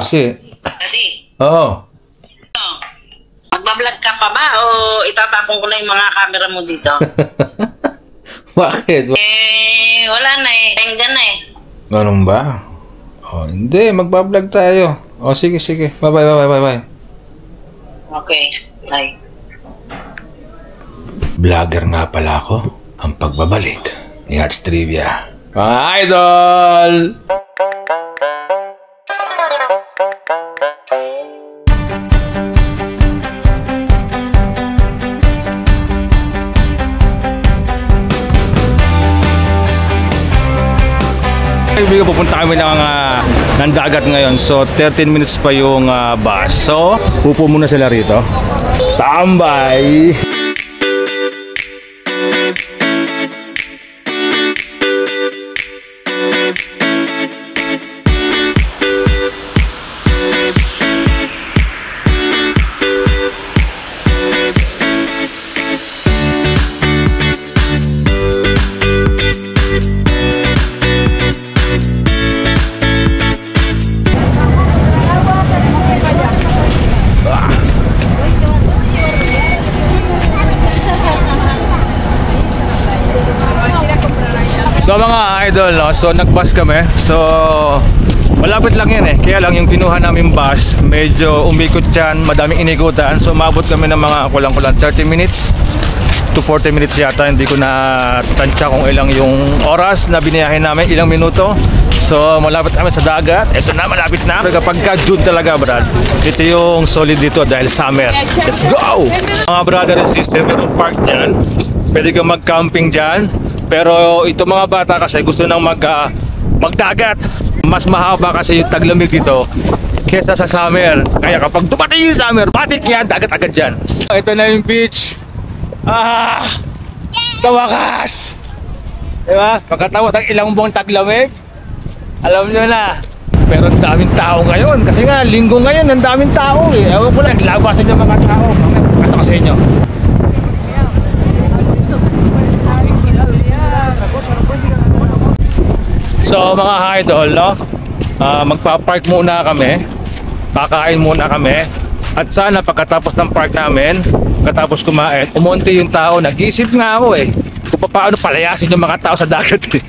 Si. Daddy. Oo. Magbablog ka pa ba o itatapon ko na yung mga camera mo dito? Bakit? Wala na eh. Tenggan na eh. Ganun ba? Hindi. Magbablog tayo. Sige. Bye. Okay. Bye. Vlogger nga pala ako. Ang pagbabalik ni Arts Trivia. Mga idol! Kaibigan, pupunta kami ng dagat ngayon. So 13 minutes pa yung bus. So pupo muna sila rito. Tambay! So mga idol, no? So nag-bus kami. So malapit lang yan eh. Kaya lang yung kinuha namin bus, medyo umikot yan, madaming inikutan. So umabot kami ng mga kulang-kulang 30 minutes to 40 minutes yata. Hindi ko na tansya kung ilang yung oras na biniyahin namin, ilang minuto. So malapit kami sa dagat. Ito na, malapit na. Kapag ka-June talaga, brad, ito yung solid dito dahil summer. Let's go! Mga brother and sister, mayroong park dyan. Pwede kang mag-camping dyan. Pero ito mga bata kasi gusto nang magdagat. Mas mahaba kasi yung taglamig dito kesa sa summer. Kaya kapag dumating yung summer, batik yan, dagat agad dyan. Ito na yung beach. Sa wakas! Diba? Pagkatapos ng ilang buong taglamig, alam nyo na. Pero ang daming tao ngayon. Kasi nga, linggo ngayon, ang daming tao eh. Ewan ko lang, labasan yung mga tao. Ito ko sa inyo. So mga idol, no? Magpa-park muna kami. Kakain muna kami. At sana pagkatapos ng park namin, pagkatapos kumain, umunti yung tao. Nag-iisip nga ako eh kung paano palayasin yung mga tao sa dagat eh.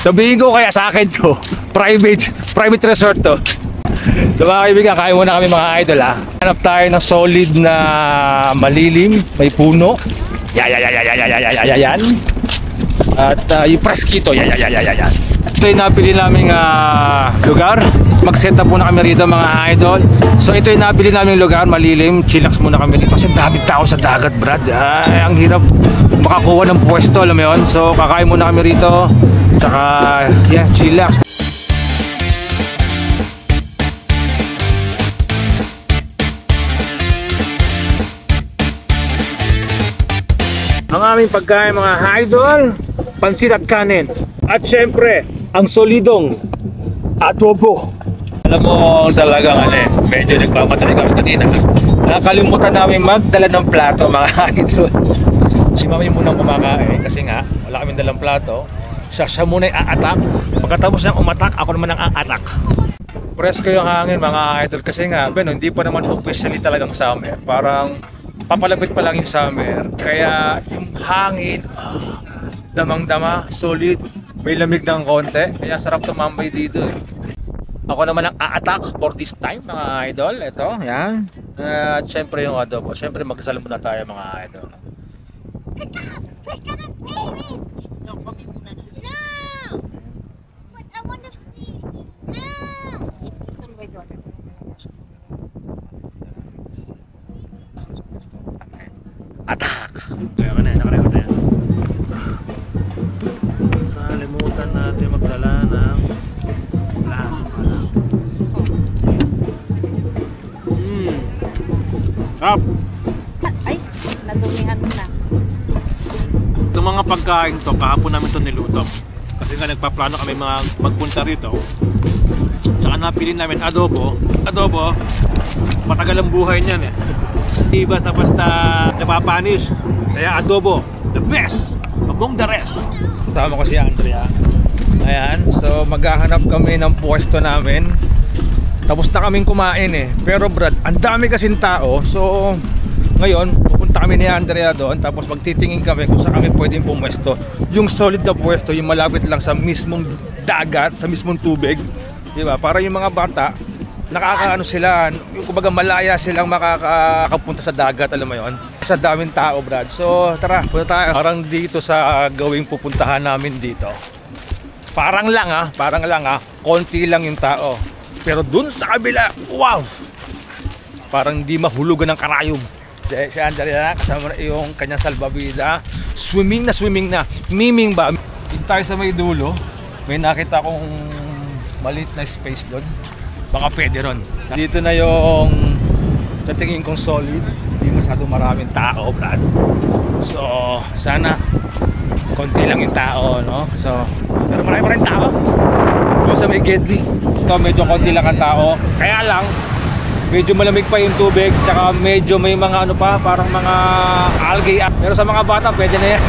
Sabihin ko kaya sa akin to, private resort to. So mga kaibigan, kain muna kami mga idol ha. Hanap tayo ng solid na malilim, may puno. Yan. At yung preskito, yan. Ito yung napili naming lugar. Mag-set up muna kami rito mga idol. So ito yung napili naming lugar, malilim. Chillax muna kami rito kasi daming tao sa dagat, brad. Ang hirap makakuha ng pwesto, alam mo yun. So kakain muna kami rito. Tsaka chillax. Ang aming pagkain mga idol, pansit at kanin. At syempre, ang solidong adobo. Alam mo talagang medyo nagpamatali kami kanina. Nakalimutan namin magdala ng plato mga idol. Si mami muna kumakain kasi nga wala kaming dalang plato. Siya muna i-attack. Pagkatapos niyang umatak, ako naman ang a-attack. Presko yung hangin mga idol kasi nga, hindi pa naman officially talagang summer. Parang papalapit pa lang yung summer. Kaya yung hangin, damang-dama, solid. May lamig ng konti. Kaya sarap tumambay dito eh. Ako naman ang a-attack for this time mga idol. Ito, yan. At syempre yung adobo. Syempre magkasalo muna tayo mga idol. No! But I want to please. No! Attack! Kaya ka na, nakarecord na yan. Kalimutan natin magdala ng plato. Up! Ay, nadumihan mo na. Itong mga pagkain to, kahapon namin to niluto. Kasi nga nagpaplano kami mga magpunta rito. Tsaka napili namin adobo. Adobo, matagal ang buhay niyan eh. Hindi basta-basta napapanis. Kaya adobo, the best among the rest. Tama ko si Andrea. Ayan, so maghahanap kami ng pwesto namin. Tapos na kaming kumain eh. Pero Brad, ang dami kasing tao. So ngayon, pupunta kami ni Andrea doon. Tapos magtitingin kami kung saan kami pwedeng pumwesto. Yung solid na pwesto, yung malapit lang sa mismong dagat, sa mismong tubig, diba? Para yung mga bata, nakakaano sila, yung kumbaga malaya silang makakapunta sa dagat, alam mo yon. Sa daming tao, Brad. So tara, punta tayo. Parang dito sa gawing pupuntahan namin dito. Parang lang konti lang yung tao. Pero dun sa kabila, wow! Parang di mahulugan ng karayom. Si Andrea, kasama na yung kanyang salbabida. Swimming na. Miming ba? Dito tayo sa may dulo. May nakita akong maliit na space doon. Baka pwede ron. Dito na yung sa tingin kong solid. Hindi masyado maraming tao, Brad. So, sana konti lang yung tao, no? So, pero marami pa rin tao. Doon sa may Gedli. Ito, medyo konti lang ang tao. Kaya lang, medyo malamig pa yung tubig. Tsaka medyo may mga ano pa, parang mga algae. Pero sa mga bata, pwede na yan.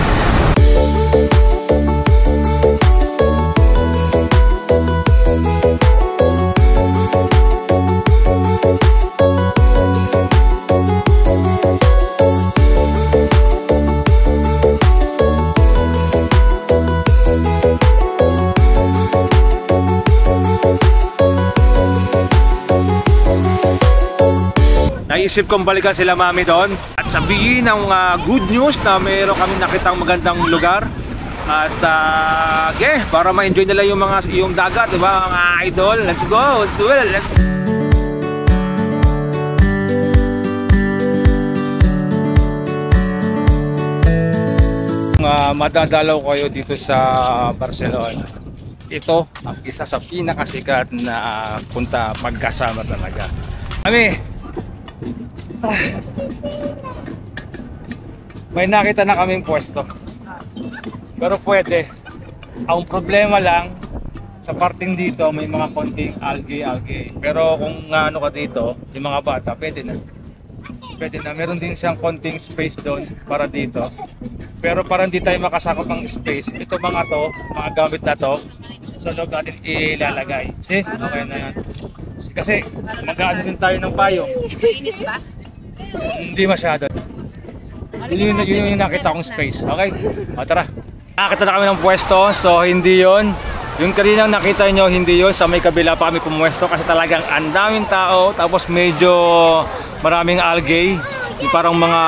Naisip kong balikan sila mami doon at sabihin ng good news na mayroon kami nakitang magandang lugar at para ma-enjoy nila yung dagat, di ba mga idol? Let's go, let's do it. Madadalaw kayo dito sa Barcelona. Ito ang isa sa pinakasikat na punta pagkasama talaga. Kami may nakita na kaming pwesto. Pero pwede. Ang problema lang sa parting dito may mga konting algae. Pero kung ano ka dito, yung mga bata, pwede na. Meron din siyang konting space doon para dito. Pero para hindi tayo makasakop ng space, ito mga gamit na to, sa loob natin ilalagay. See? Okay na yan. Kasi mag-aano din tayo ng payong. Mainit ba? Hindi masyado. Yun yung nakita kong space. Okay? O tara. Nakakita na kami ng pwesto. So hindi yun. Yung kaninang nakita nyo, hindi yun. Sa may kabila pa kami pumwesto. Kasi talagang ang daming tao. Tapos medyo maraming algae. Parang mga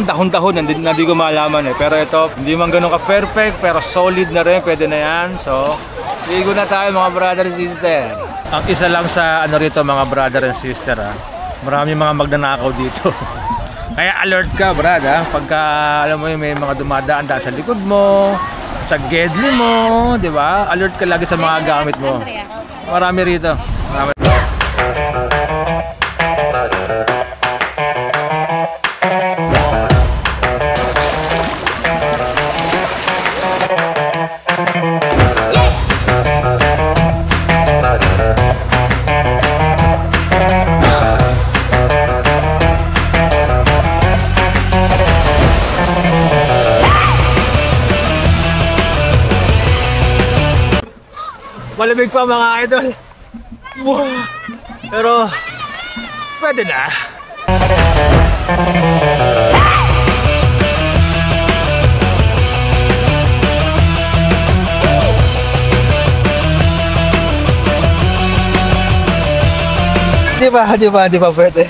dahon-dahon na hindi ko malaman eh. Pero ito, hindi man ganun ka-perfect. Pero solid na rin. Pwede na yan. So, ligo na tayo mga brother and sister. Ang isa lang sa rito mga brother and sister maraming mga magnanakaw dito. Kaya alert ka brad pagka alam mo may mga dumadaan sa likod mo, sa Gedli mo, di ba? Alert ka lagi sa mga gamit mo. Marami rito. Marami. Malamig pa mga idol. Wow. Pero pwede na. Di ba pwede?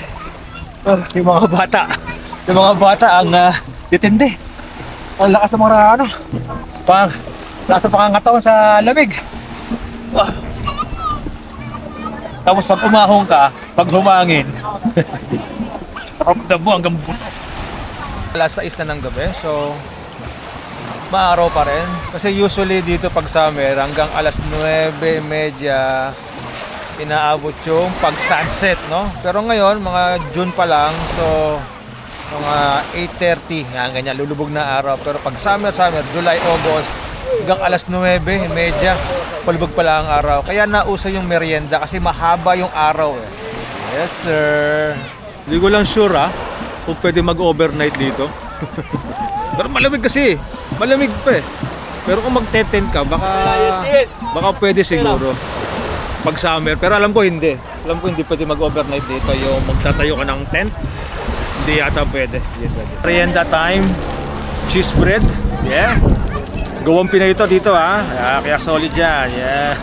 Oh, yung mga bata ang ditindi. Ang lakas ng mga lakas ng pangangatawan sa lamig. Tapos pag umahong ka, pag humangin, nakapagdam mo hanggang buto. Alas 6 na ng gabi, so maaraw pa rin. Kasi usually dito pag summer, hanggang alas 9:30 inaabot yung pag sunset, no? Pero ngayon, mga June pa lang, so mga 8:30, ganyan, lulubog na araw. Pero pag summer, July, August, hanggang alas 9:30, palubog pala ang araw. Kaya nauso yung merienda kasi mahaba yung araw eh. Yes sir. Hindi ko lang sure kung pwede mag-overnight dito. Pero malamig kasi. Malamig pa eh. Pero kung mag-tent ka, baka pwede siguro. Pag summer. Pero alam ko hindi. Alam ko hindi pwede mag-overnight dito. Yung magtatayo ka ng tent, hindi yata pwede. Merienda time. Cheese bread. Yeah. Gawang Pinoy ito dito kaya solid yan. Yeah.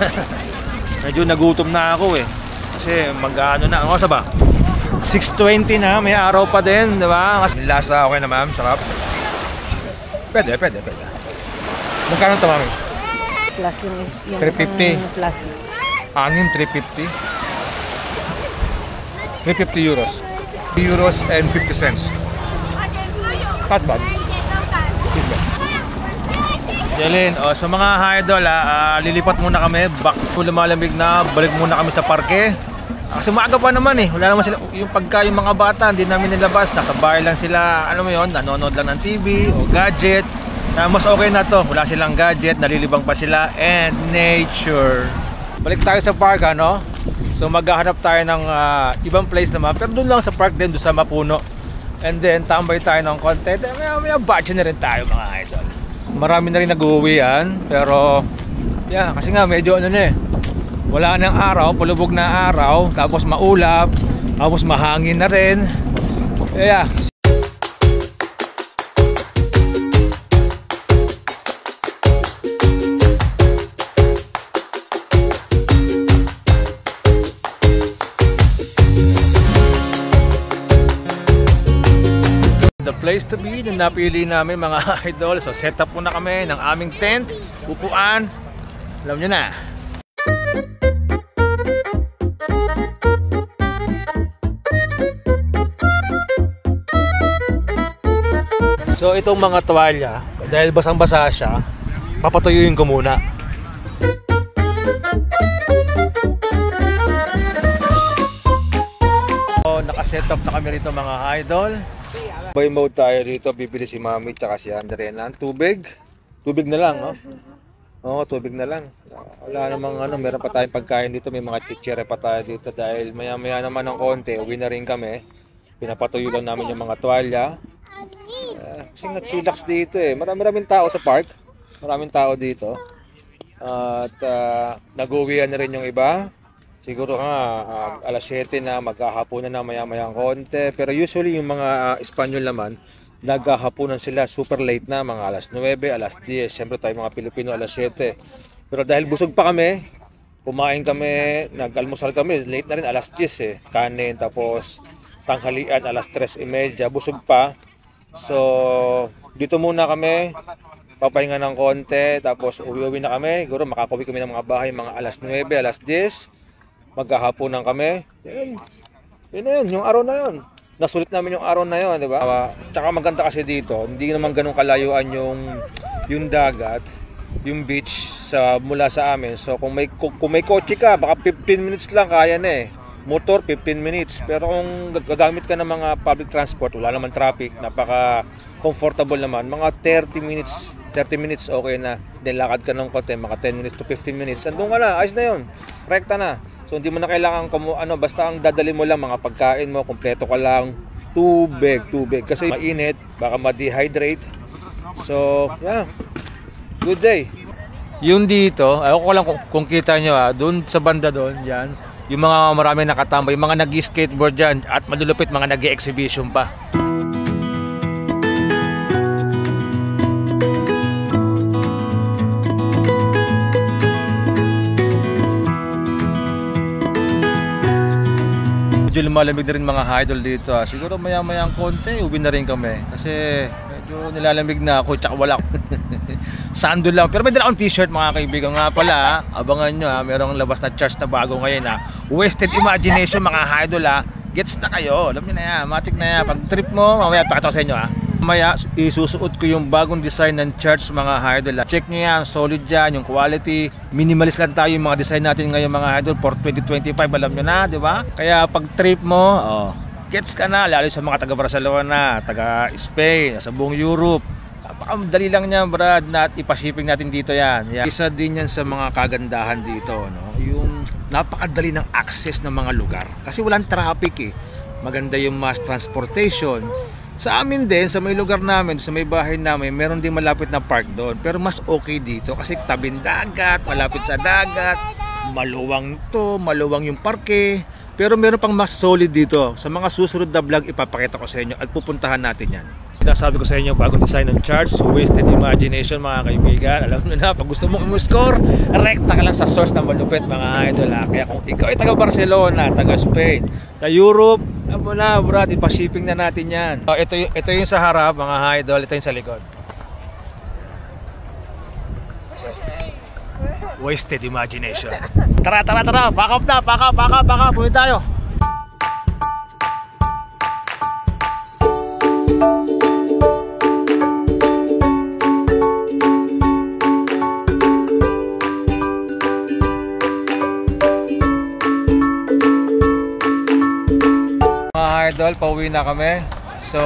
Medyo nagutom na ako eh. Kasi mag-ano na. Ano sa ba? 6:20 na. May araw pa din. Diba? Lasa okay na ma'am. Sarap. Pwede. Magkano ito mami? Plus yung 350. Plus. Anim 350. 350 euros. Euros and 50 cents. Not bad. Yalin, so mga idol, lilipat muna kami. Back to lumalamig na, balik muna kami sa parke. Kasi maaga pa naman eh. Wala naman sila, yung mga bata, hindi namin nilabas. Nasa bahay lang sila, ano mo yun, nanonood lang ng TV o gadget. Mas okay na to, wala silang gadget, nalilibang pa sila, and nature. Balik tayo sa park, ano? So maghahanap tayo ng ibang place naman, pero doon lang sa park din, doon sa Mapuno. And then tambay tayo ng konti. May budget na rin tayo mga idol. Marami na rin nag-uwian, pero yeah, kasi nga medyo wala nang araw, palubog na araw, tapos maulap, tapos mahangin na rin. Yeah. The place to be na napili namin mga idol. So set up muna kami ng aming tent, upuan. Alam nyo na. So itong mga tuwalya, dahil basang-basa siya, papatuyuin ko muna. So nakaset up na kami rito mga idol. Buy mode tayo dito, bibili si Mami tsaka si Andre ng tubig. Tubig na lang, no? Oo, tubig na lang. Wala namang meron pa tayong pagkain dito, may mga chichire pa tayo dito dahil maya-maya naman ng konti, uwi na rin kami. Pinapatuyo lang namin yung mga tuwalya. Kasi nga chillax dito eh. Maraming tao sa park. Maraming tao dito. At nag-uwian na rin yung iba. Siguro alas 7 na, maghahaponan na maya-maya konti. Pero usually yung mga Espanyol naman, naghahaponan sila super late na, mga alas 9, alas 10. Siyempre tayo mga Pilipino alas 7. Pero dahil busog pa kami, kumain kami, nag-almusal kami, late na rin alas 10 eh. Kanin, tapos tanghalian alas 3:30, busog pa. So dito muna kami, papahinga ng konti, tapos uwi-uwi na kami. Siguro makakauwi kami ng mga bahay mga alas 9, alas 10. Maghahaponan kami. Yun na yun, yung araw na yun. Nasulit namin yung araw na yun, di ba? Tsaka maganda kasi dito, hindi naman ganun kalayuan yung dagat, yung beach mula sa amin. So kung may kotse ka, baka 15 minutes lang kaya na eh. Motor 15 minutes. Pero kung gagamit ka ng mga public transport, wala naman traffic, napaka comfortable naman. Mga 30 minutes okay na. Then lakad ka ng konti, mga 10 minutes to 15 minutes. Andun ka na, ayos na yun. Rekta na. So hindi mo na kailangan basta ang dadali mo lang mga pagkain mo, kumpleto ka lang, tubig kasi mainit, baka ma-dehydrate. So, yeah. Good day. Yung dito, ayoko ko lang kung kita nyo doon sa banda doon, yan. Yung mga marami nakatambay, yung mga nag-skateboard dyan at malulupit mga nag-exhibition pa. Medyo lumalamig na rin mga idol dito. Siguro maya-mayang konti, uwi na rin kami. Kasi medyo nilalamig na ako, tsaka wala sando lang. Pero may dala akong t-shirt mga kaibigan nga pala. Abangan nyo merong labas na charge na bago ngayon Wasted Imagination mga idol Gets na kayo, alam nyo na yan, matik na yan. Pag trip mo, mamaya pakita ko sa inyo Mamaya isusuot ko yung bagong design ng charts mga idol Check nyo yan, solid yan, yung quality. Minimalist lang tayo yung mga design natin ngayon mga idol for 2025, alam nyo na, di ba? Kaya pag trip mo, gets ka na, lalo sa mga taga Barcelona, taga Spain, sa buong Europe. napakadali lang niya, Brad, na ipashipping natin dito yan. Isa din yan sa mga kagandahan dito, no? Yung napakadali ng access ng mga lugar. Kasi walang traffic eh. Maganda yung mass transportation. Sa amin din, sa may lugar namin, sa may bahay namin, meron din malapit na park doon. Pero mas okay dito kasi tabing dagat, malapit sa dagat, maluwang to, maluwang yung parke. Pero meron pang mas solid dito. Sa mga susunod na vlog, ipapakita ko sa inyo at pupuntahan natin yan. Sabi ko sa inyo, bagong design ng charts, wasted imagination mga kaibigan. Alam nyo na, pag gusto mong i-score, rekta ka lang sa source na malupit mga idol. Kaya kung ikaw ay taga Barcelona, taga Spain, sa Europe, ano na Brad, ipashipping na natin yan. Ito yung sa harap mga idol, ito yung sa likod. Wasted imagination. Tara, pack up na, pack up, pumin tayo. Mga idol, pauwi na kami. So,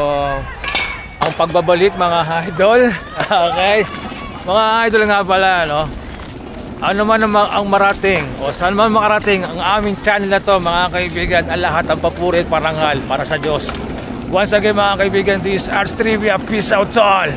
ang pagbabalik mga idol. Okay. Mga idol nga pala, no? Ano man ang marating o saan man makarating ang aming channel na to mga kaibigan, ang lahat ang papuri at parangal para sa Diyos. Once again mga kaibigan, this is Arts Trivia. Peace out to all!